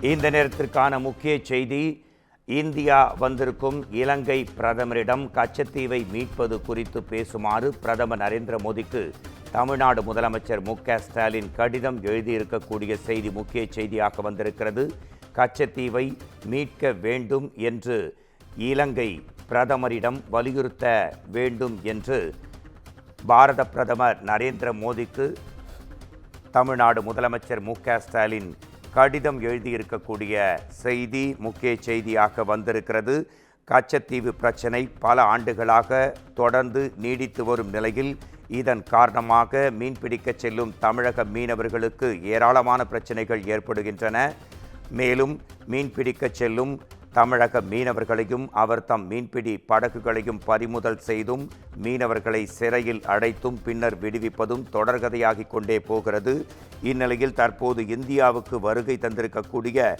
இந்த நேரத்திற்கான முக்கிய செய்தி. இந்தியா வந்திருக்கும் இலங்கை பிரதமரிடம் கச்சத்தீவை மீட்பது குறித்து பேசுமாறு பிரதமர் நரேந்திர மோடிக்கு தமிழ்நாடு முதலமைச்சர் மு.க.ஸ்டாலின் கடிதம் எழுதியிருக்கக்கூடிய செய்தி முக்கிய செய்தியாக வந்திருக்கிறது. கச்சத்தீவை மீட்க வேண்டும் என்று இலங்கை பிரதமரிடம் வலியுறுத்த வேண்டும் என்று பாரத பிரதமர் நரேந்திர மோடிக்கு தமிழ்நாடு முதலமைச்சர் மு.க.ஸ்டாலின் கடிதம் எழுதியிருக்கக்கூடிய செய்தி முக்கிய செய்தியாக வந்திருக்கிறது. கச்சத்தீவு பிரச்சினை பல ஆண்டுகளாக தொடர்ந்து நீடித்து வரும் நிலையில் இதன் காரணமாக மீன்பிடிக்க செல்லும் தமிழக மீனவர்களுக்கு ஏராளமான பிரச்சனைகள் ஏற்படுகின்றன. மேலும் மீன்பிடிக்க செல்லும் தமிழக மீனவர்களையும் அவர் தம் மீன்பிடி படகுகளையும் பறிமுதல் செய்தும் மீனவர்களை சிறையில் அடைத்தும் பின்னர் விடுவிப்பதும் தொடர்கதையாகிக் கொண்டே போகிறது. இந்நிலையில் தற்போது இந்தியாவுக்கு வருகை தந்திருக்கக்கூடிய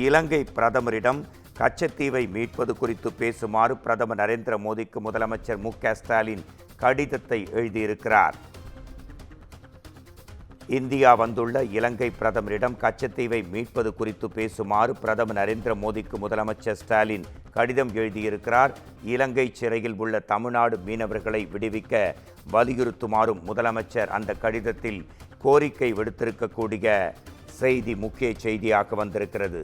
இலங்கை பிரதமரிடம் கச்சத்தீவை மீட்பது குறித்து பேசுமாறு பிரதமர் நரேந்திர மோடிக்கு முதலமைச்சர் மு.க.ஸ்டாலின் கடிதத்தை எழுதியிருக்கிறார். இந்தியா வந்துள்ள இலங்கை பிரதமரிடம் கச்சத்தீவை மீட்பது குறித்து பேசுமாறு பிரதமர் நரேந்திர மோடிக்கு முதலமைச்சர் ஸ்டாலின் கடிதம் எழுதியிருக்கிறார். இலங்கை சிறையில் உள்ள தமிழ்நாடு மீனவர்களை விடுவிக்க வலியுறுத்துமாறும் முதலமைச்சர் அந்த கடிதத்தில் கோரிக்கை விடுத்திருக்கக்கூடிய செய்தி முக்கிய செய்தியாக வந்திருக்கிறது.